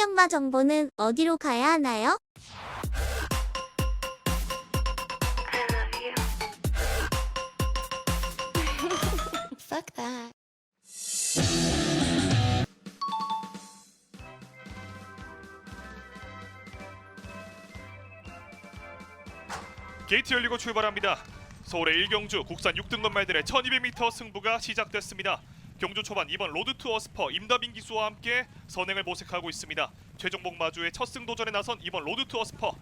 경마 정보는 어디로 가야 하나요? Fuck that. 게이트 열리고 출발합니다. 서울의 1경주 국산 6등급 말들의 1200m 승부가 시작됐습니다. 경주 초반 이번 로드투 어스퍼 임다빈 기수와 함께 선행을 모색하고 있습니다. 최종복 마주의 첫 승도전에 나선 이번 로드투 어스퍼,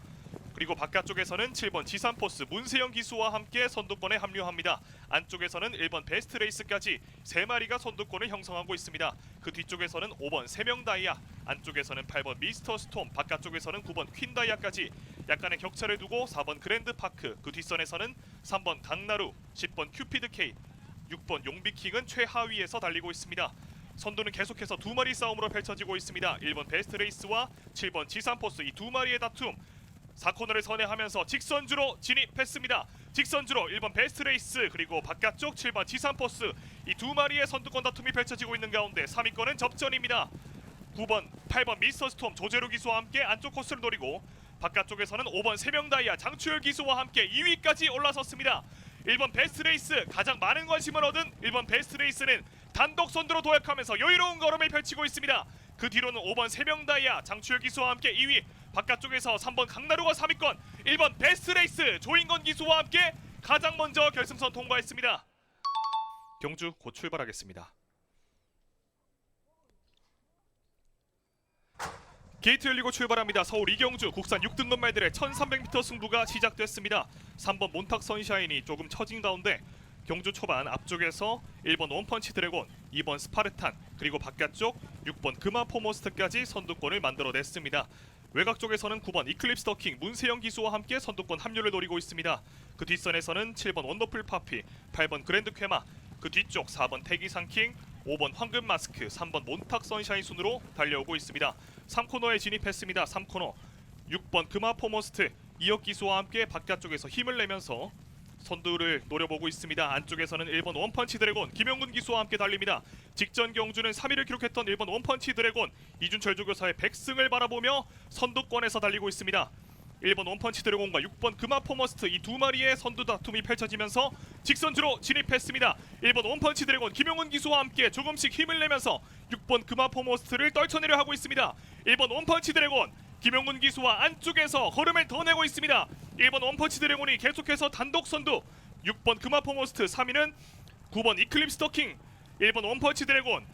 그리고 바깥쪽에서는 7번 지산포스 문세영 기수와 함께 선두권에 합류합니다. 안쪽에서는 1번 베스트레이스까지 3마리가 선두권을 형성하고 있습니다. 그 뒤쪽에서는 5번 세명다이아, 안쪽에서는 8번 미스터 스톰, 바깥쪽에서는 9번 퀸다이아까지 약간의 격차를 두고 4번 그랜드파크, 그 뒷선에서는 3번 강나루, 10번 큐피드K, 6번 용비킹은 최하위에서 달리고 있습니다. 선두는 계속해서 2마리 싸움으로 펼쳐지고 있습니다. 1번 베스트레이스와 7번 지산포스, 이 2마리의 다툼. 4코너를 선회하면서 직선주로 진입했습니다. 직선주로 1번 베스트레이스, 그리고 바깥쪽 7번 지산포스, 이 2마리의 선두권 다툼이 펼쳐지고 있는 가운데 3위권은 접전입니다. 9번, 8번 미스터 스톰 조재루 기수와 함께 안쪽 코스를 노리고, 바깥쪽에서는 5번 세명다이아 장추열 기수와 함께 2위까지 올라섰습니다. 1번 베스트레이스, 가장 많은 관심을 얻은 1번 베스트레이스는 단독 선두로 도약하면서 여유로운 걸음을 펼치고 있습니다. 그 뒤로는 5번 세명다이아 장추열 기수와 함께 2위, 바깥쪽에서 3번 강나루가 3위권, 1번 베스트레이스 조인건 기수와 함께 가장 먼저 결승선 통과했습니다. 경주 곧 출발하겠습니다. 게이트 열리고 출발합니다. 서울 이경주 국산 6등급 말들의 1300m 승부가 시작됐습니다. 3번 몬탁 선샤인이 조금 처진 가운데 경주 초반 앞쪽에서 1번 원펀치 드래곤, 2번 스파르탄, 그리고 바깥쪽 6번 금화 포모스트까지 선두권을 만들어냈습니다. 외곽 쪽에서는 9번 이클립스 더킹 문세영 기수와 함께 선두권 합류를 노리고 있습니다. 그 뒷선에서는 7번 원더풀 파피, 8번 그랜드 쾌마, 그 뒤쪽 4번 태기상킹, 5번 황금 마스크, 3번 몬탁 선샤인 순으로 달려오고 있습니다. 3코너에 진입했습니다. 3코너 6번 금화 포모스트 이혁 기수와 함께 바깥쪽에서 힘을 내면서 선두를 노려보고 있습니다. 안쪽에서는 1번 원펀치 드래곤 김영군 기수와 함께 달립니다. 직전 경주는 3위를 기록했던 1번 원펀치 드래곤 이준철 조교사의 100승을 바라보며 선두권에서 달리고 있습니다. 1번 원펀치 드래곤과 6번 금화 포머스트, 이 2마리의 선두 다툼이 펼쳐지면서 직선주로 진입했습니다. 1번 원펀치 드래곤 김용훈 기수와 함께 조금씩 힘을 내면서 6번 금화 포머스트를 떨쳐내려 하고 있습니다. 1번 원펀치 드래곤 김용훈 기수와 안쪽에서 걸음을 더 내고 있습니다. 1번 원펀치 드래곤이 계속해서 단독 선두, 6번 금화 포머스트, 3위는 9번 이클립스 더킹. 1번 원펀치 드래곤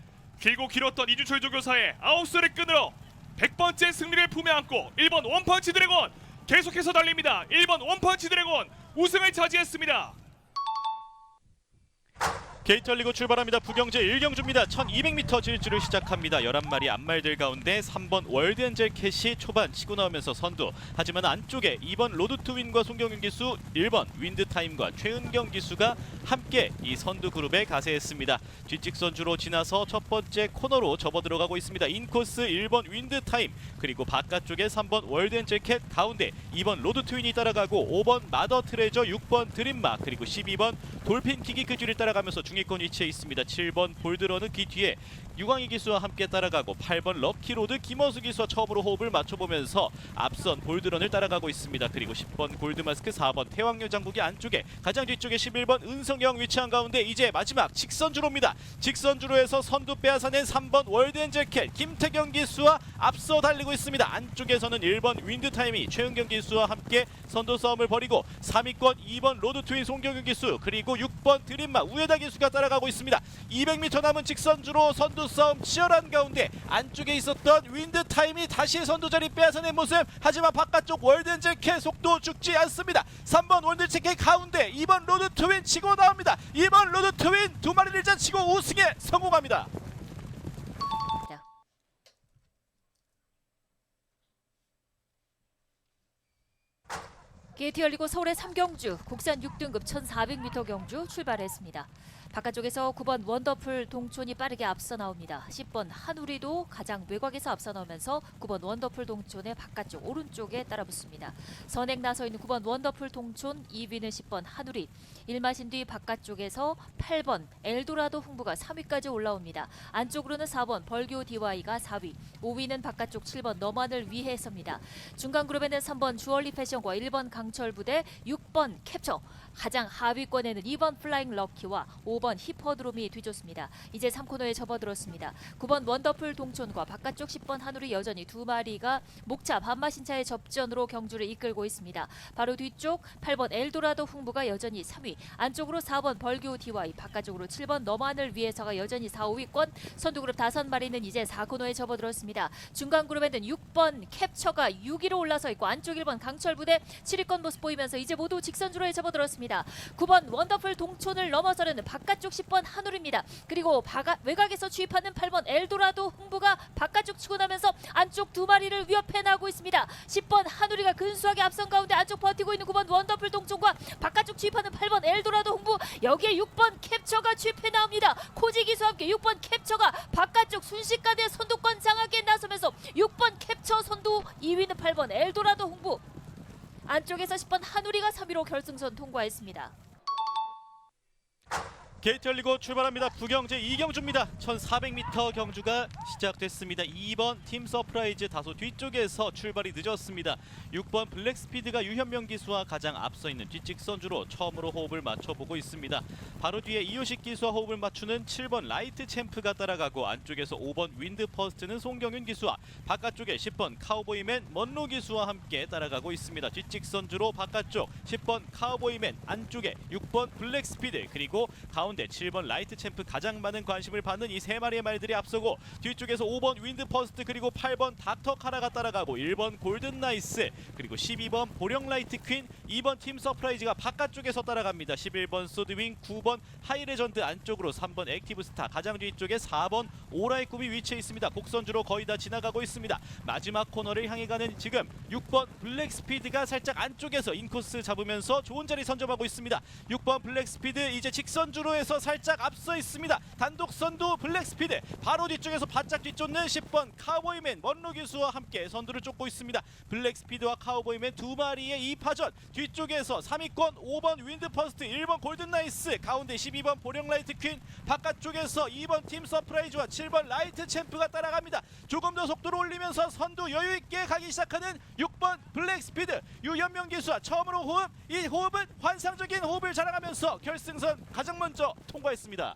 길고 길었던 이준철 조교사의 9수를 끈으로 100번째 승리를 품에 안고 1번 원펀치 드래곤 계속해서 달립니다. 1번 원펀치 드래곤 우승을 차지했습니다. 게이트 열리고 출발합니다. 부경제 1경주입니다. 1200m 질주를 시작합니다. 11마리 앞말들 가운데 3번 월드엔젤 캣이 초반 치고 나오면서 선두. 하지만 안쪽에 2번 로드투윈과 송경윤 기수, 1번 윈드타임과 최은경 기수가 함께 이 선두 그룹에 가세했습니다. 뒷직선주로 지나서 첫 번째 코너로 접어들어가고 있습니다. 인코스 1번 윈드타임, 그리고 바깥쪽에 3번 월드엔젤 캣, 가운데 2번 로드투윈이 따라가고 5번 마더 트레저, 6번 드림마, 그리고 12번 돌핀킥이 그 뒤를 따라가면서 중위권 위치에 있습니다. 7번 볼드러는 그 뒤에 유광희 기수와 함께 따라가고 8번 럭키로드 김원수 기수와 처음으로 호흡을 맞춰보면서 앞선 볼드런을 따라가고 있습니다. 그리고 10번 골드마스크, 4번 태왕류 장국이 안쪽에, 가장 뒤쪽에 11번 은성영 위치한 가운데 이제 마지막 직선주로입니다. 직선주로에서 선두 빼앗아낸 3번 월드엔젤캣 김태경 기수와 앞서 달리고 있습니다. 안쪽에서는 1번 윈드타임이 최은경 기수와 함께 선두 싸움을 벌이고 3위권 2번 로드트윈 송경윤 기수, 그리고 6번 드림마 우에다 기수가 따라가고 있습니다. 200m 남은 직선주로 선두 싸움 치열한 가운데 안쪽에 있었던 윈드타임이 다시 선두 자리 빼앗아낸 모습. 하지만 바깥쪽 월드엔젤캣 속도 죽지 않습니다. 3번 월드엔젤캣 가운데 2번 로드트윈 치고 나옵니다. 2번 로드트윈 2마리를 잡치고 우승에 성공합니다. 게이트 열리고 서울의 3경주 국산 6등급 1400m 경주 출발했습니다. 바깥쪽에서 9번 원더풀 동촌이 빠르게 앞서 나옵니다. 10번 한우리도 가장 외곽에서 앞서 나오면서 9번 원더풀 동촌의 바깥쪽 오른쪽에 따라붙습니다. 선행 나서 있는 9번 원더풀 동촌, 2위는 10번 한우리. 1마신 뒤 바깥쪽에서 8번 엘도라도 흥부가 3위까지 올라옵니다. 안쪽으로는 4번 벌교 DY가 4위, 5위는 바깥쪽 7번 너만을 위해서입니다. 중간 그룹에는 3번 주얼리 패션과 1번 강철부대, 6번 캡처, 가장 하위권에는 2번 플라잉 럭키와 5번 히퍼드롬이 뒤쫓습니다. 이제 3코너에 접어들었습니다. 9번 원더풀 동촌과 바깥쪽 10번 한우리 여전히 두 마리가 목차 반마신차의 접전으로 경주를 이끌고 있습니다. 바로 뒤쪽 8번 엘도라도 흥부가 여전히 3위, 안쪽으로 4번 벌교 DY, 바깥쪽으로 7번 너만을 위해서가 여전히 4, 5위권. 선두그룹 5마리는 이제 4코너에 접어들었습니다. 중간 그룹에는 6번 캡처가 6위로 올라서 있고 안쪽 1번 강철부대 7위권 모습 보이면서 이제 모두 직선주로에 접어들었습니다. 9번 원더풀 동촌을 넘어서려는 바깥쪽 10번 한우리입니다. 그리고 외곽에서 주입하는 8번 엘도라도 흥부가 바깥쪽 치고 나면서 안쪽 두 마리를 위협해 나가고 있습니다. 10번 한우리가 근수하게 앞선 가운데 안쪽 버티고 있는 9번 원더풀 동촌과 바깥쪽 주입하는 8번 엘도라도 흥부, 여기에 6번 캡처가 주입해 나옵니다. 코지 기수와 함께 6번 캡처가 바깥쪽 순식간에 선두권 장악에 나서면서 6번 캡처 선두, 2위는 8번 엘도라도 흥부, 안쪽에서 10번 한우리가 3위로 결승선 통과했습니다. 게이트 열리고 출발합니다. 부경제 2경주입니다. 1400m 경주가 시작됐습니다. 2번 팀 서프라이즈 다소 뒤쪽에서 출발이 늦었습니다. 6번 블랙스피드가 유현명 기수와 가장 앞서 있는 뒷직선주로 처음으로 호흡을 맞춰보고 있습니다. 바로 뒤에 이효식 기수와 호흡을 맞추는 7번 라이트 챔프가 따라가고 안쪽에서 5번 윈드 퍼스트는 송경윤 기수와 바깥쪽에 10번 카우보이맨 먼로 기수와 함께 따라가고 있습니다. 뒷직선주로 바깥쪽 10번 카우보이맨, 안쪽에 6번 블랙스피드, 그리고 가운데 7번 라이트 챔프, 가장 많은 관심을 받는 이 세 마리의 말들이 앞서고 뒤쪽에서 5번 윈드 퍼스트, 그리고 8번 닥터 카라가 따라가고 1번 골든 나이스, 그리고 12번 보령 라이트 퀸, 2번 팀 서프라이즈가 바깥쪽에서 따라갑니다. 11번 소드윙, 9번 하이레전드, 안쪽으로 3번 액티브 스타, 가장 뒤쪽에 4번 오라이 꿈이 위치해 있습니다. 곡선주로 거의 다 지나가고 있습니다. 마지막 코너를 향해 가는 지금 6번 블랙스피드가 살짝 안쪽에서 인코스 잡으면서 좋은 자리 선점하고 있습니다. 6번 블랙스피드 이제 직선주로에서 살짝 앞서 있습니다. 단독 선두 블랙스피드, 바로 뒤쪽에서 바짝 뒤쫓는 10번 카우보이맨 먼로 기수와 함께 선두를 쫓고 있습니다. 블랙스피드와 카우보이맨 두 마리의 2파전, 뒤쪽에서 3위권 5번 윈드퍼스트, 1번 골든나이스, 가운데 12번 보령라이트 퀸, 바깥쪽에서 2번 팀 서프라이즈와 7번 라이트 챔프가 따라갑니다. 조금 더 속도를 올리면서 선두 여유있게 가기 시작하는 6번 블랙스피드, 유현명 기수와 처음으로 호흡, 이 호흡은 환상적인 호흡을 자랑하면서 결승선 가장 먼저 통과했습니다.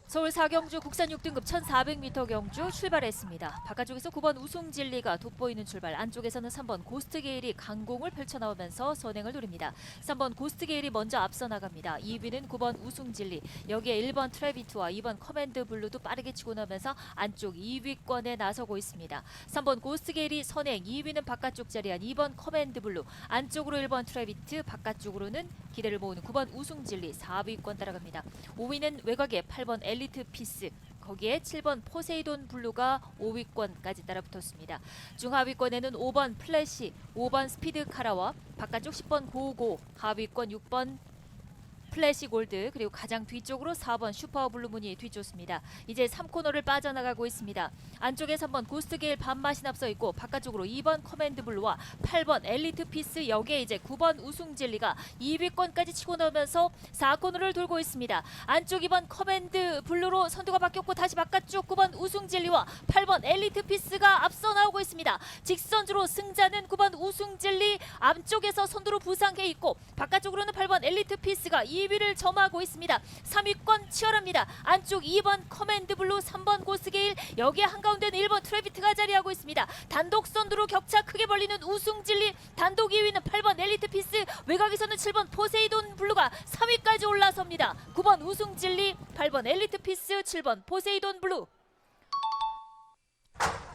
서울 4경주 국산 6등급 1400m 경주 출발했습니다. 바깥쪽에서 9번 우승진리가 돋보이는 출발, 안쪽에서는 3번 고스트게일이 강공을 펼쳐나오면서 선행을 노립니다. 3번 고스트게일이 먼저 앞서 나갑니다. 2위는 9번 우승진리, 여기에 1번 트래비트와 2번 커맨드 블루도 빠르게 치고 나오면서 안쪽 2위권에 나서고 있습니다. 3번 고스트게일이 선행, 2위는 바깥쪽 자리한 2번 커맨드 블루, 안쪽으로 1번 트래비트, 바깥쪽으로는 기대를 모으는 9번 우승진리 4위권 따라갑니다. 5위는 외곽에 8번 엘리트 피스, 거기에 7번 포세이돈 블루가 5위권까지 따라붙었습니다. 중하위권에는 5번 플래시, 5번 스피드 카라와 바깥쪽 10번 고고, 하위권 6번 플래시 골드, 그리고 가장 뒤쪽으로 4번 슈퍼 블루문이 뒤쫓습니다. 이제 3코너를 빠져나가고 있습니다. 안쪽에 3번 고스트게일 반마신 앞서 있고 바깥쪽으로 2번 커맨드 블루와 8번 엘리트 피스, 여기에 이제 9번 우승진리가 2위권까지 치고 나오면서 4코너를 돌고 있습니다. 안쪽 2번 커맨드 블루로 선두가 바뀌었고 다시 바깥쪽 9번 우승진리와 8번 엘리트 피스가 앞서 나오고 있습니다. 직선주로 승자는 9번 우승진리, 안쪽에서 선두로 부상해 있고 바깥쪽으로는 8번 엘리트 피스가 2위를 점하고 있습니다. 3위권 치열합니다. 안쪽 2번 커맨드 블루, 3번 고스게일, 여기에 한가운데는 1번 트래비트가 자리하고 있습니다. 단독 선두로 격차 크게 벌리는 우승진리, 단독 2위는 8번 엘리트 피스, 외곽에서는 7번 포세이돈 블루가 3위까지 올라섭니다. 9번 우승진리, 8번 엘리트 피스, 7번 포세이돈 블루.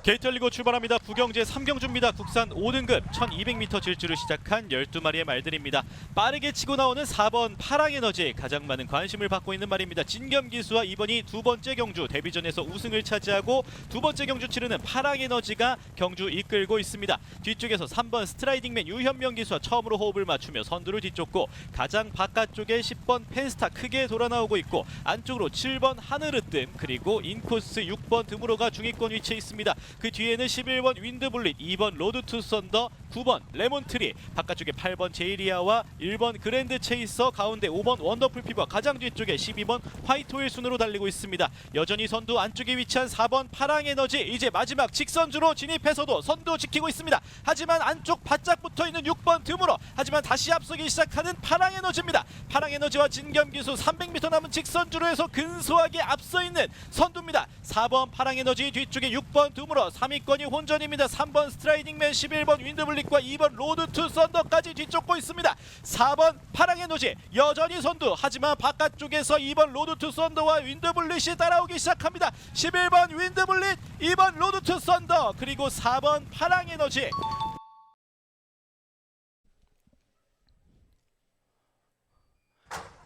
게이트 열리고 출발합니다. 부경제 3경주입니다. 국산 5등급 1200m 질주를 시작한 12마리의 말들입니다. 빠르게 치고 나오는 4번 파랑에너지 가장 많은 관심을 받고 있는 말입니다. 진겸기수와 이번이 두 번째 경주 데뷔전에서 우승을 차지하고 두 번째 경주 치르는 파랑에너지가 경주 이끌고 있습니다. 뒤쪽에서 3번 스트라이딩맨 유현명 기수와 처음으로 호흡을 맞추며 선두를 뒤쫓고 가장 바깥쪽에 10번 펜스타 크게 돌아 나오고 있고 안쪽으로 7번 하늘으뜸 그리고 인코스 6번 드무로가 중위권 위치해 있습니다. 그 뒤에는 11번 윈드블릿, 2번 로드투 썬더, 9번 레몬트리, 바깥쪽에 8번 제이리아와 1번 그랜드 체이서, 가운데 5번 원더풀 피버, 가장 뒤쪽에 12번 화이트홀 순으로 달리고 있습니다. 여전히 선두 안쪽에 위치한 4번 파랑에너지 이제 마지막 직선주로 진입해서도 선두 지키고 있습니다. 하지만 안쪽 바짝 붙어있는 6번 드무로, 하지만 다시 앞서기 시작하는 파랑에너지입니다. 파랑에너지와 진겸기수 300m 남은 직선주로 해서 근소하게 앞서있는 선두입니다. 4번 파랑에너지 뒤쪽에 6번 드무로, 3위권이 혼전입니다. 3번 스트라이딩맨, 11번 윈드블릿과 2번 로드투 썬더까지 뒤쫓고 있습니다. 4번 파랑에너지 여전히 선두, 하지만 바깥쪽에서 2번 로드투 썬더와 윈드블릿이 따라오기 시작합니다. 11번 윈드블릿, 2번 로드투 썬더 그리고 4번 파랑에너지.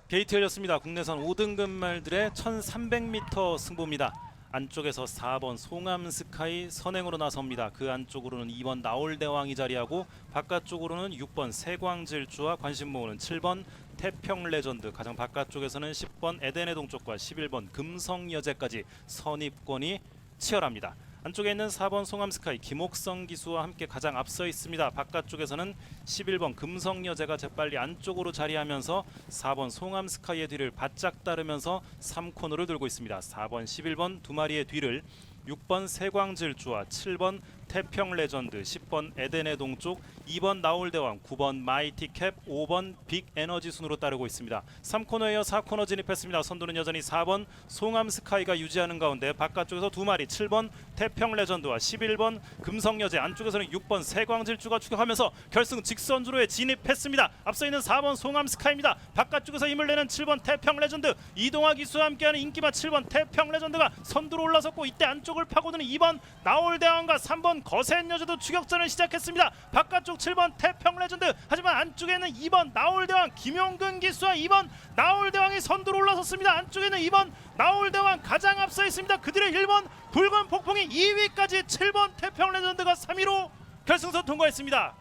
게이트 열렸습니다. 국내선 5등급 말들의 1300m 승부입니다. 안쪽에서 4번 송암스카이 선행으로 나섭니다. 그 안쪽으로는 2번 나올대왕이 자리하고 바깥쪽으로는 6번 세광질주와 관심 모으는 7번 태평레전드, 가장 바깥쪽에서는 10번 에덴의 동쪽과 11번 금성여제까지 선입권이 치열합니다. 안쪽에 있는 4번 송암스카이 김옥성 기수와 함께 가장 앞서 있습니다. 바깥쪽에서는 11번 금성여제가 재빨리 안쪽으로 자리하면서 4번 송암스카이의 뒤를 바짝 따르면서 3코너를 돌고 있습니다. 4번 11번 두 마리의 뒤를 6번 세광질주와 7번 태평레전드, 10번 에덴의 동쪽, 2번 나올대왕, 9번 마이티캡, 5번 빅에너지 순으로 따르고 있습니다. 3코너에 이어 4코너 진입했습니다. 선두는 여전히 4번 송암스카이가 유지하는 가운데 바깥쪽에서 두 마리 7번 태평레전드와 11번 금성여제, 안쪽에서는 6번 세광질주가 추격하면서 결승 직선주로에 진입했습니다. 앞서 있는 4번 송암스카이입니다. 바깥쪽에서 힘을 내는 7번 태평레전드, 이동화 기수와 함께하는 인기마 7번 태평레전드가 선두로 올라섰고 이때 안쪽을 파고드는 2번 나올대왕과 3번 거센 여자도 추격전을 시작했습니다. 바깥쪽 7번 태평레전드, 하지만 안쪽에는 2번 나올대왕 김용근 기수와 2번 나올대왕이 선두로 올라섰습니다. 안쪽에는 2번 나올대왕 가장 앞서 있습니다. 그 뒤에 1번 붉은 폭풍이 2위까지 7번 태평레전드가 3위로 결승선 통과했습니다.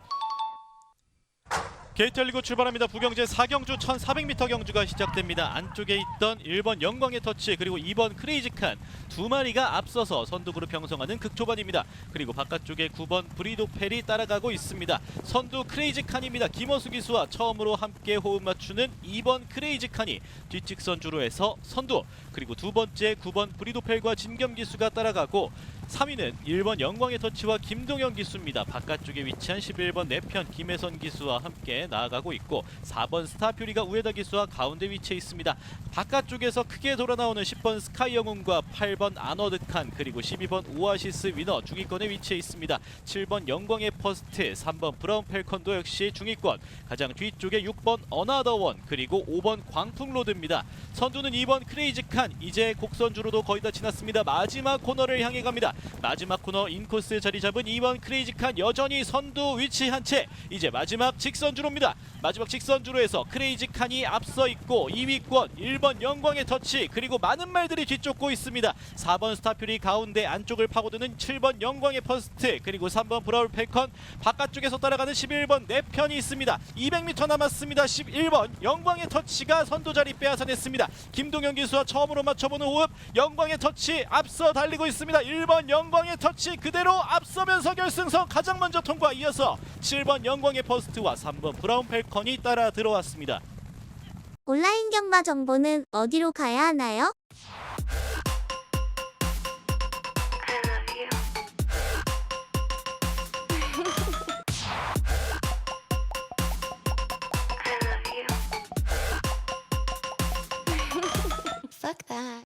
게이트 열리고 출발합니다. 부경제 4경주 1400m 경주가 시작됩니다. 안쪽에 있던 1번 영광의 터치 그리고 2번 크레이지칸 두 마리가 앞서서 선두그룹 형성하는 극초반입니다. 그리고 바깥쪽에 9번 브리도펠이 따라가고 있습니다. 선두 크레이지칸입니다. 김어수 기수와 처음으로 함께 호흡 맞추는 2번 크레이지칸이 뒷직선 주로에서 선두, 그리고 두 번째 9번 브리도펠과 진겸 기수가 따라가고 3위는 1번 영광의 터치와 김동현 기수입니다. 바깥쪽에 위치한 11번 내편 김혜선 기수와 함께 나아가고 있고 4번 스타퓨리가 우에다 기수와 가운데 위치해 있습니다. 바깥쪽에서 크게 돌아 나오는 10번 스카이 영웅과 8번 아너드칸 그리고 12번 오아시스 위너 중위권에 위치해 있습니다. 7번 영광의 퍼스트, 3번 브라운 펠컨도 역시 중위권, 가장 뒤쪽에 6번 어나더원 그리고 5번 광풍로드입니다. 선두는 2번 크레이지칸, 이제 곡선주로도 거의 다 지났습니다. 마지막 코너를 향해 갑니다. 마지막 코너 인코스 자리 잡은 2번 크레이지칸 여전히 선두 위치한 채 이제 마지막 직선주로입니다. 마지막 직선주로에서 크레이지칸이 앞서 있고 2위권 1번 영광의 터치 그리고 많은 말들이 뒤쫓고 있습니다. 4번 스타퓨리 가운데 안쪽을 파고드는 7번 영광의 퍼스트 그리고 3번 브라울 펠컨, 바깥쪽에서 따라가는 11번 내편이 있습니다. 200m 남았습니다. 11번 영광의 터치가 선두 자리 빼앗아냈습니다. 김동현 기수와 처음으로 맞춰보는 호흡, 영광의 터치 앞서 달리고 있습니다. 1번 영광의 터치 그대로 앞서면서 결승선 가장 먼저 통과, 이어서 7번 영광의 퍼스트와 3번 브라운 펠컨이 따라 들어왔습니다. 온라인 경마 정보는 어디로 가야 하나요? Fuck that.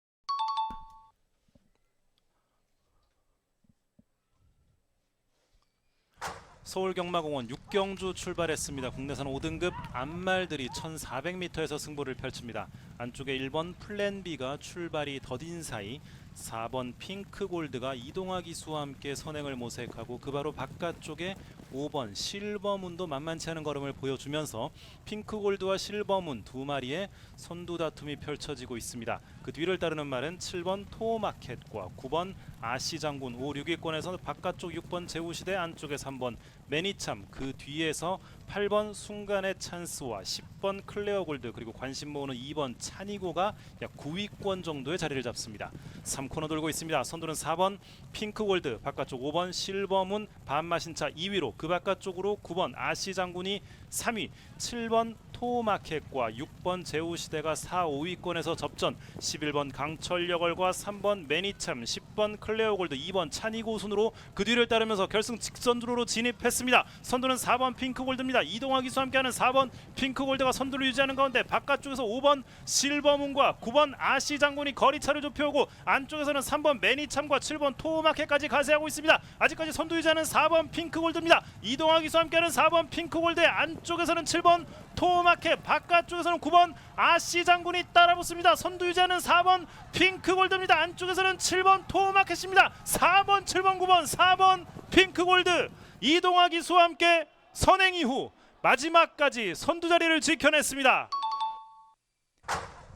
서울경마공원 6경주 출발했습니다. 국내선 5등급 암말들이 1400m에서 승부를 펼칩니다. 안쪽에 1번 플랜B가 출발이 더딘 사이 4번 핑크골드가 이동화 기수와 함께 선행을 모색하고 그 바로 바깥쪽에 5번 실버문도 만만치 않은 걸음을 보여주면서 핑크골드와 실버문 두 마리의 선두 다툼이 펼쳐지고 있습니다. 그 뒤를 따르는 말은 7번 토마켓과 9번 아시장군 5, 6위권에서 바깥쪽 6번 제우시대 안쪽에 3번 매니참 그 뒤에서 8번 순간의 찬스와 10번 클레어골드 그리고 관심 모으는 2번 찬이고가 약 9위권 정도의 자리를 잡습니다. 3코너 돌고 있습니다. 선두는 4번 핑크골드 바깥쪽 5번 실버문 반마신차 2위로 그 바깥쪽으로 9번 아시장군이 3위 7번 토마켓과 6번 제우시대가 4, 5위권에서 접전 11번 강철여걸과 3번 매니참 10번 클레어골드 2번 찬이고 순으로 그 뒤를 따르면서 결승 직선주로로 진입했습니다. 선두는 4번 핑크골드입니다. 이동화 기수와 함께하는 4번 핑크골드가 선두를 유지하는 가운데 바깥쪽에서 5번 실버문과 9번 아시장군이 거리차를 좁혀오고 안쪽에서는 3번 매니참과 7번 토마켓까지 가세하고 있습니다. 아직까지 선두 유지하는 4번 핑크골드입니다. 이동화 기수와 함께하는 4번 핑크골드 안쪽에서는 7번 토마켓 바깥쪽에서는 9번 아시장군이 따라붙습니다. 선두 유지하는 4번 핑크골드입니다. 안쪽에서는 7번 토마켓입니다. 4번 7번 9번 4번 핑크골드 이동화 기수와 함께 선행 이후 마지막까지 선두 자리를 지켜냈습니다.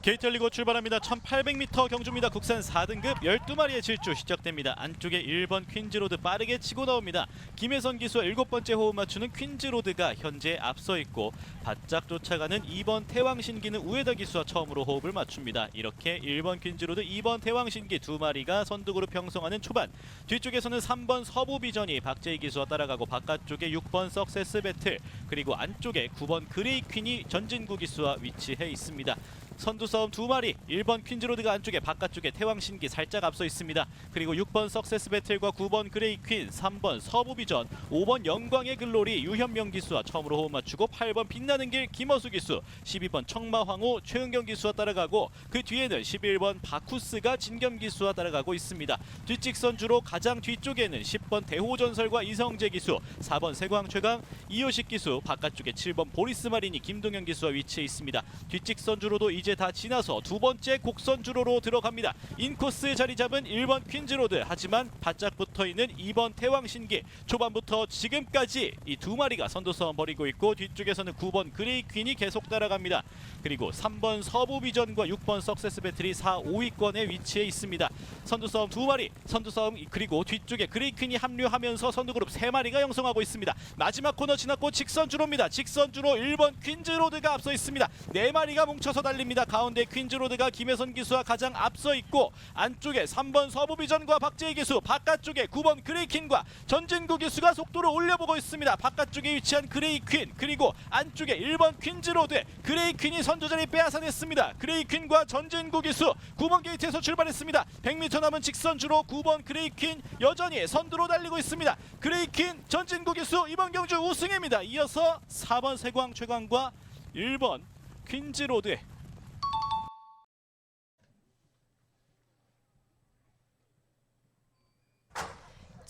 게이트 열리고 출발합니다. 1800m 경주입니다. 국산 4등급 12마리의 질주 시작됩니다. 안쪽에 1번 퀸즈로드 빠르게 치고 나옵니다. 김혜선 기수와 7번째 호흡 맞추는 퀸즈로드가 현재 앞서 있고 바짝 쫓아가는 2번 태왕신기는 우에다 기수와 처음으로 호흡을 맞춥니다. 이렇게 1번 퀸즈로드, 2번 태왕신기 두 마리가 선두그룹 형성하는 초반. 뒤쪽에서는 3번 서부비전이 박재희 기수와 따라가고 바깥쪽에 6번 석세스 배틀 그리고 안쪽에 9번 그레이 퀸이 전진구 기수와 위치해 있습니다. 선두 싸움 두 마리 1번 퀸즈로드가 안쪽에 바깥쪽에 태왕신기 살짝 앞서 있습니다. 그리고 6번 석세스 배틀과 9번 그레이 퀸 3번 서부비전 5번 영광의 글로리 유현명 기수와 처음으로 호흡 맞추고 8번 빛나는 길 김어수 기수 12번 청마황호 최은경 기수와 따라가고 그 뒤에는 11번 바쿠스가 진겸 기수와 따라가고 있습니다. 뒷직선주로 가장 뒤쪽에는 10번 대호전설과 이성재 기수 4번 세광최강 이효식 기수 바깥쪽에 7번 보리스 마리니 김동현 기수와 위치해 있습니다. 뒷직선주로도 이제 다 지나서 두 번째 곡선주로로 들어갑니다. 인코스 자리 잡은 1번 퀸즈로드 하지만 바짝 붙어있는 2번 태왕신기 초반부터 지금까지 이 두 마리가 선두 싸움 벌이고 있고 뒤쪽에서는 9번 그레이 퀸이 계속 따라갑니다. 그리고 3번 서부비전과 6번 석세스 배틀이 4, 5위권에 위치해 있습니다. 선두 싸움 두 마리 선두 싸움 그리고 뒤쪽에 그레이 퀸이 합류하면서 선두그룹 3마리가 형성하고 있습니다. 마지막 코너 지났고 직선주로입니다. 직선주로 1번 퀸즈로드가 앞서 있습니다. 4마리가 뭉쳐서 달립니다. 가운데 퀸즈로드가 김혜선 기수와 가장 앞서 있고 안쪽에 3번 서부비전과 박재희 기수 바깥쪽에 9번 그레이퀸과 전진구 기수가 속도를 올려보고 있습니다. 바깥쪽에 위치한 그레이퀸 그리고 안쪽에 1번 퀸즈로드 그레이퀸이 선두자리 빼앗아냈습니다. 그레이퀸과 전진구 기수 9번 게이트에서 출발했습니다. 100m 남은 직선주로 9번 그레이퀸 여전히 선두로 달리고 있습니다. 그레이퀸 전진구 기수 이번 경주 우승입니다. 이어서 4번 세광최강과 1번 퀸즈로드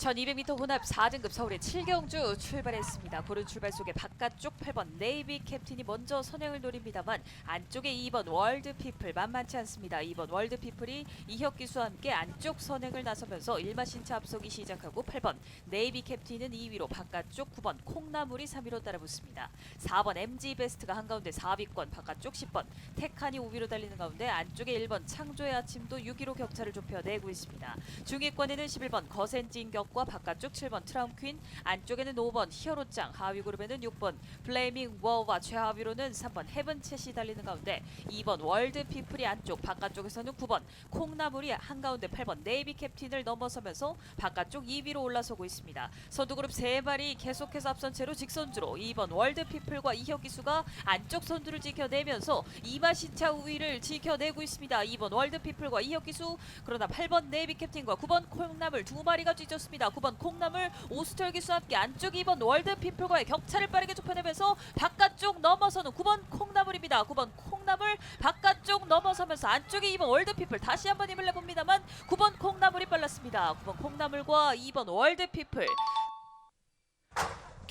1200m 혼합 4등급 서울의 7경주 출발했습니다. 고른 출발 속에 바깥쪽 8번 네이비 캡틴이 먼저 선행을 노립니다만 안쪽에 2번 월드피플 만만치 않습니다. 2번 월드피플이 이혁 기수와 함께 안쪽 선행을 나서면서 1마신차 앞서기 시작하고 8번 네이비 캡틴은 2위로 바깥쪽 9번 콩나물이 3위로 따라붙습니다. 4번 MG베스트가 한가운데 4위권 바깥쪽 10번 테칸이 5위로 달리는 가운데 안쪽에 1번 창조의 아침도 6위로 격차를 좁혀내고 있습니다. 중위권에는 11번 거센진격 과 바깥쪽 7번 트라움퀸 안쪽에는 5번 히어로짱 하위 그룹에는 6번 플레이밍 워와 최하위로는 3번 헤븐챗이 달리는 가운데 2번 월드피플이 안쪽 바깥쪽에서는 9번 콩나물이 한가운데 8번 네이비 캡틴을 넘어서면서 바깥쪽 2위로 올라서고 있습니다. 선두그룹 3마리 계속해서 앞선 채로 직선주로 2번 월드피플과 이혁 기수가 안쪽 선두를 지켜내면서 2마신차 우위를 지켜내고 있습니다. 2번 월드피플과 이혁 기수 그러나 8번 네이비 캡틴과 9번 콩나물 두 마리가 뒤졌습니다. 9번 콩나물 오스털 기수와 함께 안쪽 2번 월드피플과의 격차를 빠르게 좁혀내면서 바깥쪽 넘어서는 9번 콩나물입니다. 9번 콩나물 바깥쪽 넘어서면서 안쪽에 2번 월드피플 다시 한번 힘을 내봅니다만 9번 콩나물이 빨랐습니다. 9번 콩나물과 2번 월드피플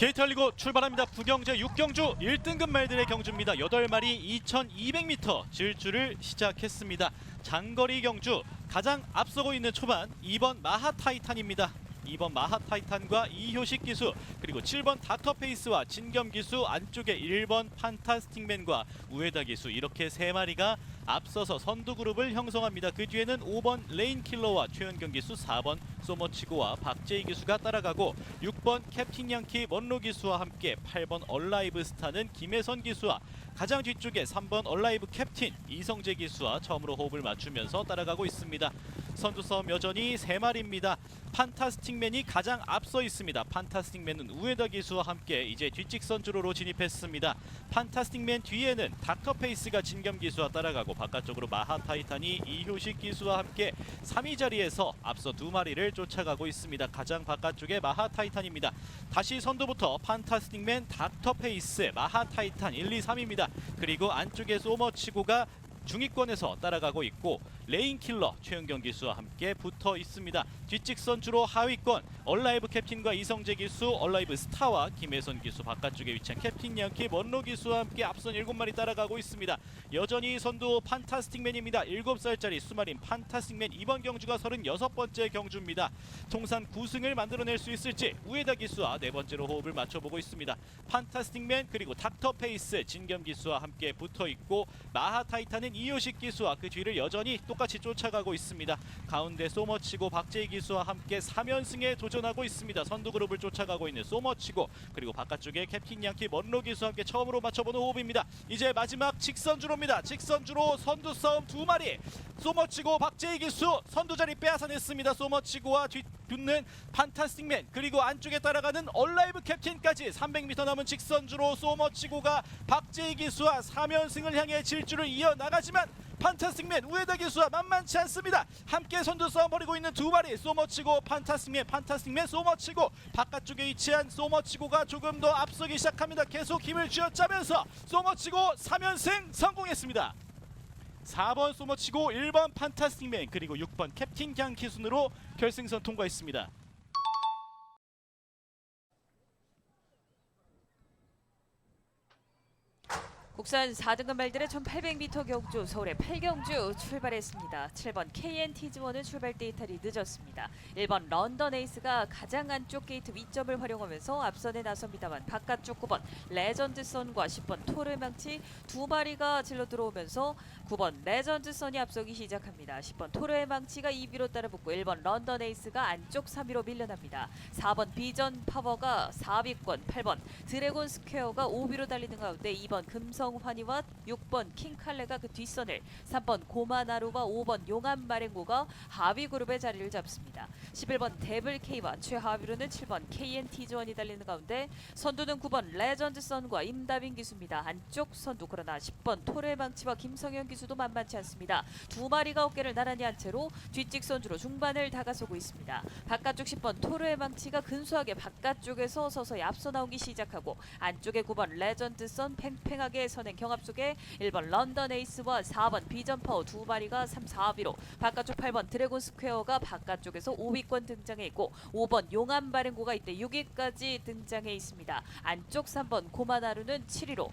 게이트 열리고 출발합니다. 부경제 6경주 1등급 말들의 경주입니다. 8마리 2200m 질주를 시작했습니다. 장거리 경주 가장 앞서고 있는 초반 2번 마하타이탄입니다. 2번 마하타이탄과 이효식 기수, 그리고 7번 닥터페이스와 진겸 기수, 안쪽에 1번 판타스틱맨과 우에다 기수, 이렇게 3마리가 앞서서 선두 그룹을 형성합니다. 그 뒤에는 5번 레인킬러와 최현경 기수, 4번 소머치고와 박재희 기수가 따라가고 6번 캡틴 양키 먼로 기수와 함께 8번 얼라이브 스타는 김혜선 기수와 가장 뒤쪽에 3번 얼라이브 캡틴 이성재 기수와 처음으로 호흡을 맞추면서 따라가고 있습니다. 선두 싸움 여전히 3마리입니다. 판타스틱맨이 가장 앞서 있습니다. 판타스틱맨은 우에다 기수와 함께 이제 뒷직선 주로로 진입했습니다. 판타스틱맨 뒤에는 닥터페이스가 진겸 기수와 따라가고 바깥쪽으로 마하타이탄이 이효식 기수와 함께 3위 자리에서 앞서 2마리를 쫓아가고 있습니다. 가장 바깥쪽에 마하타이탄입니다. 다시 선두부터 판타스틱맨, 닥터페이스, 마하타이탄 1, 2, 3입니다. 그리고 안쪽에 소머치고가 중위권에서 따라가고 있고 레인킬러 최은경 기수와 함께 붙어 있습니다. 뒷직선 주로 하위권 얼라이브 캡틴과 이성재 기수, 얼라이브 스타와 김혜선 기수, 바깥쪽에 위치한 캡틴 양키 먼로 기수와 함께 앞선 7마리 따라가고 있습니다. 여전히 선두 판타스틱맨입니다. 7살짜리 수마린 판타스틱맨 이번 경주가 36번째 경주입니다. 통산 9승을 만들어낼 수 있을지 우에다 기수와 4번째로 호흡을 맞춰보고 있습니다. 판타스틱맨 그리고 닥터페이스 진겸 기수와 함께 붙어 있고 마하타이탄은 이효식 기수와 그 뒤를 여전히 똑같이 쫓아가고 있습니다. 가운데 소머치고 박재희 기수와 함께 3연승에 도전하고 있습니다. 선두 그룹을 쫓아가고 있는 소머치고, 그리고 바깥쪽에 캡틴 양키 먼로 기수와 함께 처음으로 맞춰보는 호흡입니다. 이제 마지막 직선주로입니다. 직선주로 선두 싸움 2마리, 소머치고 박재희 기수 선두 자리 빼앗아냈습니다. 소머치고와 뒤붙는 판타스틱맨, 그리고 안쪽에 따라가는 얼라이브 캡틴까지 300m 남은 직선주로 소머치고가 박재희 기수와 3연승을 향해 질주를 이어나가지만 판타스틱맨 우에다 기수와 만만치 않습니다. 함께 선두 싸움 벌이고 있는 2마리, 소머치고 판타스틱맨 소머치고, 바깥쪽에 위치한 소머치고가 조금 더 앞서기 시작합니다. 계속 힘을 쥐어짜면서 소머치고 3연승 성공했습니다. 4번 소머치고, 1번 판타스틱맨, 그리고 6번 캡틴 양키 순으로 결승선 통과했습니다. 국산 4등급 말들의 1800m 경주 서울의 8경주 출발했습니다. 7번 KNT즈원은 출발대 이탈이 늦었습니다. 1번 런던 에이스가 가장 안쪽 게이트 위점을 활용하면서 앞선에 나섭니다만 바깥쪽 9번 레전드선과 10번 토르망치 2마리가 질러 들어오면서 9번 레전드선이 앞서기 시작합니다. 10번 토르망치가 2위로 따라붙고 1번 런던 에이스가 안쪽 3위로 밀려납니다. 4번 비전 파워가 4위권, 8번 드래곤 스퀘어가 5위로 달리는 가운데 2번 금성 환희와 6번 킹칼레가 그 뒷선을, 3번 고마나루와 5번 용암 마랭고가 하위 그룹의 자리를 잡습니다. 11번 데블 K와 최하위로는 7번 KNT즈원이 달리는 가운데 선두는 9번 레전드선과 임다빈 기수입니다. 안쪽 선두, 그러나 10번 토레망치와 김성현 기수도 만만치 않습니다. 2마리가 어깨를 나란히 한 채로 뒷직선주로 중반을 다가서고 있습니다. 바깥쪽 10번 토레망치가 근소하게 바깥쪽에서 서서히 앞서 나오기 시작하고 안쪽에 9번 레전드선 팽팽하게 선행 경합 속에 1번 런던 에이스와 4번 비전파워 2마리가 3, 4위로, 바깥쪽 8번 드래곤 스퀘어가 바깥쪽에서 5위권 등장해 있고 5번 용암 바랭고가 이때 6위까지 등장해 있습니다. 안쪽 3번 고마나루는 7위로,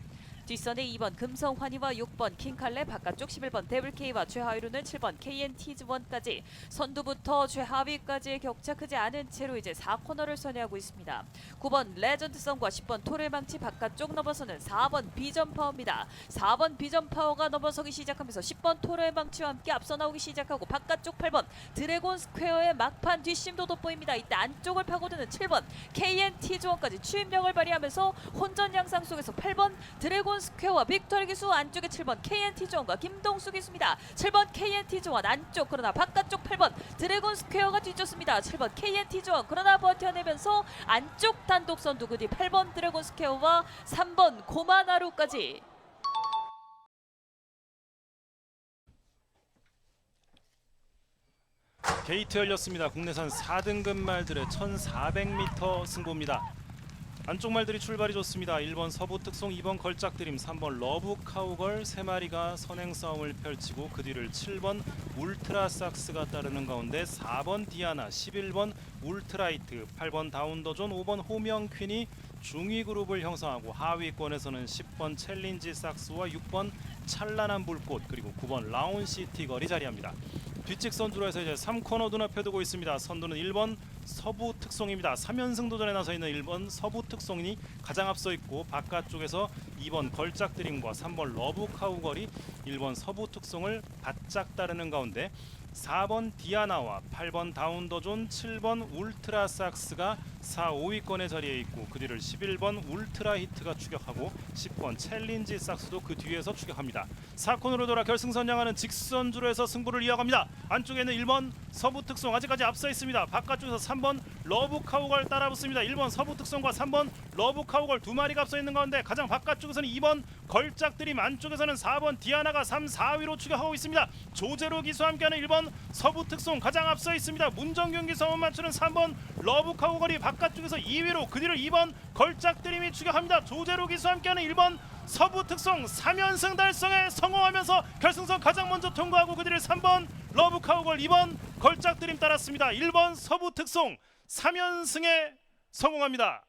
뒷선에 2번 금성환희와 6번 킹칼레, 바깥쪽 11번 데블K와 최하위로는 7번 KNT즈원까지 선두부터 최하위까지의 격차 크지 않은 채로 이제 4코너를 선회하고 있습니다. 9번 레전드선과 10번 토르망치, 바깥쪽 넘어서는 4번 비전파워입니다. 4번 비전파워가 넘어서기 시작하면서 10번 토르망치와 함께 앞서 나오기 시작하고 바깥쪽 8번 드래곤 스퀘어의 막판 뒷심도 돋보입니다. 이때 안쪽을 파고드는 7번 KNT즈원까지 추임력을 발휘하면서 혼전 양상 속에서 8번 드래곤 스퀘어와 빅토리 기수, 안쪽에 7번 KNT즈원과 김동수 기수입니다. 7번 KNT즈원 안쪽, 그러나 바깥쪽 8번 드래곤 스퀘어가 뒤쫓습니다. 7번 KNT즈원 그러나 버텨내면서 안쪽 단독 선두, 그 뒤 8번 드래곤 스퀘어와 3번 고마나루까지. 게이트 열렸습니다. 국내산 4등급 말들의 1400m 승부입니다. 안쪽 말들이 출발이 좋습니다. 1번 서부 특송, 2번 걸작드림, 3번 러브 카우걸 3마리가 선행 싸움을 펼치고 그 뒤를 7번 울트라 삭스가 따르는 가운데 4번 디아나, 11번 울트라이트, 8번 다운더존, 5번 호명 퀸이 중위 그룹을 형성하고 하위권에서는 10번 챌린지 삭스와 6번 찬란한 불꽃 그리고 9번 라운시티 걸이 자리합니다. 뒷직 선두로 해서 이제 3코너 눈앞에 두고 있습니다. 선두는 1번 서부 특송입니다. 3연승 도전에 나서 있는 1번 서부 특송이 가장 앞서 있고 바깥쪽에서 2번 걸작 드림과 3번 러브 카우걸이 1번 서부 특송을 바짝 따르는 가운데 4번 디아나와 8번 다운더존, 7번 울트라 삭스가 4, 5위권의 자리에 있고 그 뒤를 11번 울트라 히트가 추격하고 10번 챌린지 삭스도 그 뒤에서 추격합니다. 4코너로 돌아 결승선 향하는 직선주로 해서 승부를 이어갑니다. 안쪽에는 1번 서부 특송 아직까지 앞서 있습니다. 바깥쪽에서 3번 러브 카우걸 따라붙습니다. 1번 서부 특송과 3번 러브 카우걸 두 마리가 앞서 있는 가운데 가장 바깥쪽에서는 2번 걸작 드림, 안쪽에서는 4번 디아나가 3, 4위로 추격하고 있습니다. 조제로 기수와 함께하는 1번 서부 특송 가장 앞서 있습니다. 문정균 기수와 맞추는 3번 러브 카우걸이 바깥쪽에서 2위로 그 뒤를 2번 걸작 드림이 추격합니다. 조제로 기수와 함께하는 1번 서부 특송 3연승 달성에 성공하면서 결승선 가장 먼저 통과하고 그 뒤를 3번 러브 카우걸, 2번 걸작 드림 따랐습니다. 1번 서부 특송 3연승에 성공합니다.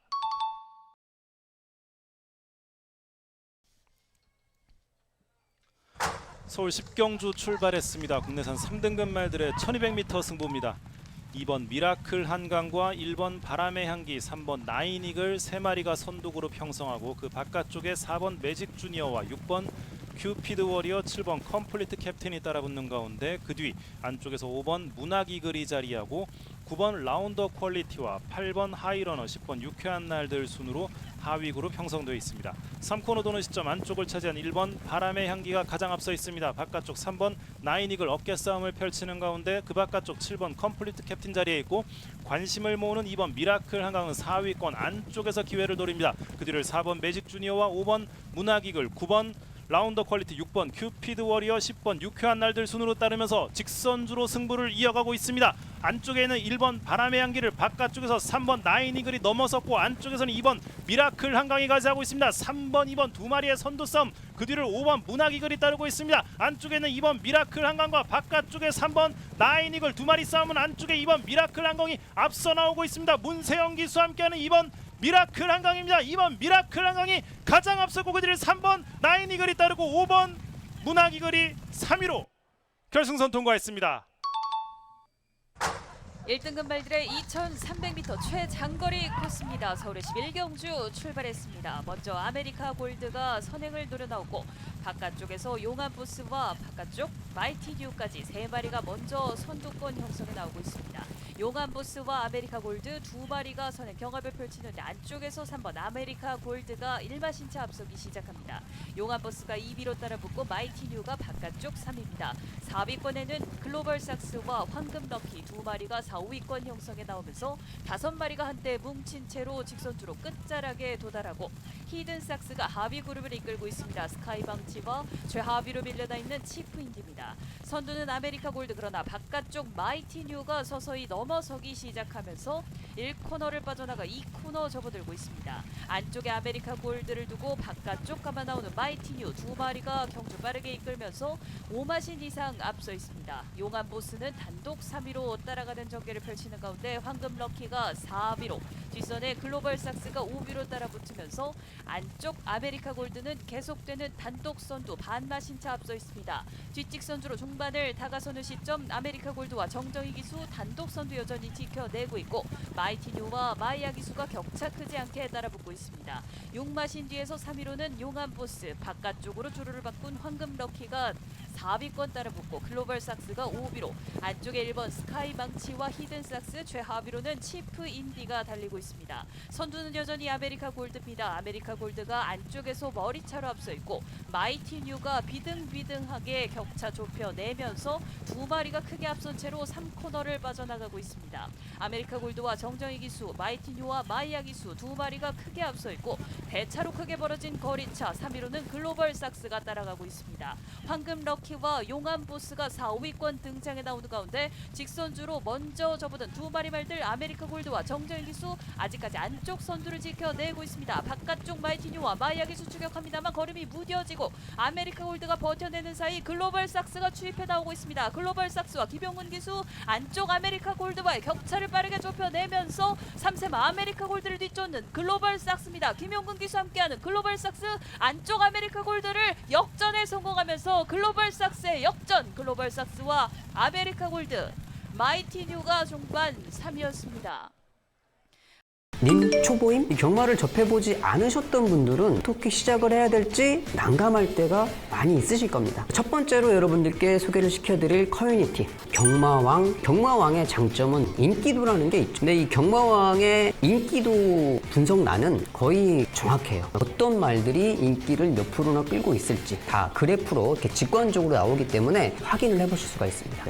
서울 10경주 출발했습니다. 국내산 3등급 말들의 1200m 승부입니다. 2번 미라클 한강과 1번 바람의 향기, 3번 나인이글 3마리가 선두 그룹 형성하고 그 바깥쪽에 4번 매직 주니어와 6번 큐피드 워리어, 7번 컴플리트 캡틴이 따라붙는 가운데 그 뒤 안쪽에서 5번 문학 이글이 자리하고 9번 라운더 퀄리티와 8번 하이러너, 10번 유쾌한 날들 순으로 하위 그룹 형성되어 있습니다. 3코너 도는 시점 안쪽을 차지한 1번 바람의 향기가 가장 앞서 있습니다. 바깥쪽 3번 나인이글 어깨 싸움을 펼치는 가운데 그 바깥쪽 7번 컴플리트 캡틴 자리에 있고 관심을 모으는 2번 미라클 한강은 4위권 안쪽에서 기회를 노립니다. 그 뒤를 4번 매직 주니어와 5번 문학 이글, 9번 라운더 퀄리티, 6번 큐피드 워리어, 10번 유쾌한 날들 순으로 따르면서 직선주로 승부를 이어가고 있습니다. 안쪽에는 1번 바람의 향기를 바깥쪽에서 3번 나인이글이 넘어섰고 안쪽에서는 2번 미라클 한강이 가세하고 있습니다. 3번, 2번 두 마리의 선두 싸움 그 뒤를 5번 문학이글이 따르고 있습니다. 안쪽에는 2번 미라클 한강과 바깥쪽에 3번 나인이글 두 마리 싸움은 안쪽에 2번 미라클 한강이 앞서 나오고 있습니다. 문세영 기수와 함께하는 2번 미라클 한강입니다. 2번 미라클 한강이 가장 앞서고 그 뒤를 3번 나인이글이 따르고 5번 문학이글이 3위로 결승선 통과했습니다. 1등급 말들의 2300m 최장거리 코스입니다. 서울의 11경주 출발했습니다. 먼저 아메리카 골드가 선행을 노려나오고 바깥쪽에서 용암 보스와 바깥쪽 마이티 듀까지 3마리가 먼저 선두권 형성에 나오고 있습니다. 용암 보스와 아메리카 골드 두 마리가 선행 경합을 펼치는데 안쪽에서 3번 아메리카 골드가 일마신차 앞서기 시작합니다. 용암 보스가 2위로 따라붙고 마이티 듀가 바깥쪽 3위입니다. 4위권에는 글로벌 삭스와 황금 럭키 두 마리가 4, 5위권 형성에 나오면서 5마리가 한때 뭉친 채로 직선주로 끝자락에 도달하고 히든 삭스가 하위 그룹을 이끌고 있습니다. 스카이방치와 최하위로 밀려나 있는 치프인디입니다. 선두는 아메리카 골드, 그러나 바깥쪽 마이티 뉴가 서서히 넘어서기 시작하면서 1코너를 빠져나가 2코너 접어들고 있습니다. 안쪽에 아메리카 골드를 두고 바깥쪽 감아 나오는 마이티 뉴 두 마리가 경주 빠르게 이끌면서 5마신 이상 앞서 있습니다. 용암 보스는 단독 3위로 따라가는 전개를 펼치는 가운데 황금 럭키가 4위로, 뒷선에 글로벌 삭스가 5위로 따라붙으면서 안쪽 아메리카 골드는 계속되는 단독 선두 반마신차 앞서 있습니다. 뒷직 선두로 중반을 다가서는 시점 아메리카 골드와 정정희 기수 단독 선두 여전히 지켜내고 있고 마이티 뉴와 마이야 기수가 격차 크지 않게 따라붙고 있습니다. 6마신 뒤에서 3위로는 용암 보스, 바깥쪽으로 주루를 바꾼 황금 럭키가 4위권 따라붙고 글로벌 삭스가 5위로, 안쪽에 1번 스카이 망치와 히든 삭스, 최하위로는 치프 인디가 달리고 있습니다. 선두는 여전히 아메리카 골드입니다. 아메리카 골드가 안쪽에서 머리차로 앞서 있고 마이티 뉴가 비등비등하게 격차 좁혀내면서 두 마리가 크게 앞선 채로 3코너를 빠져나가고 있습니다. 아메리카 골드와 정정희 기수, 마이티 뉴와 마이야 기수 두 마리가 크게 앞서 있고 대차로 크게 벌어진 거리차 3위로는 글로벌 삭스가 따라가고 있습니다. 황금 럭 럭키와 용암 보스가 4, 5위권 등장해 나오는 가운데 직선주로 먼저 접어든 두 마리 말들 아메리카 골드와 정재일 기수 아직까지 안쪽 선두를 지켜내고 있습니다. 바깥쪽 마이티뉴와 마이아 기수 추격합니다만 걸음이 무뎌지고 아메리카 골드가 버텨내는 사이 글로벌 삭스가 추입해 나오고 있습니다. 글로벌 삭스와 김용훈 기수 안쪽 아메리카 골드와의 격차를 빠르게 좁혀내면서 3세마 아메리카 골드를 뒤쫓는 글로벌 삭스입니다. 김용근 기수 함께하는 글로벌 삭스 안쪽 아메리카 골드를 역전에 성공하면서 글로벌 삭스의 역전, 글로벌 삭스와 아메리카 골드 마이티뉴가 종반 3위였습니다. 님 초보임? 이 경마를 접해보지 않으셨던 분들은 어떻게 시작을 해야 될지 난감할 때가 많이 있으실 겁니다. 첫 번째로 여러분들께 소개를 시켜드릴 커뮤니티 경마왕. 경마왕의 장점은 인기도라는 게 있죠. 근데 이 경마왕의 인기도 분석란은 거의 정확해요. 어떤 말들이 인기를 몇 프로나 끌고 있을지 다 그래프로 이렇게 직관적으로 나오기 때문에 확인을 해보실 수가 있습니다.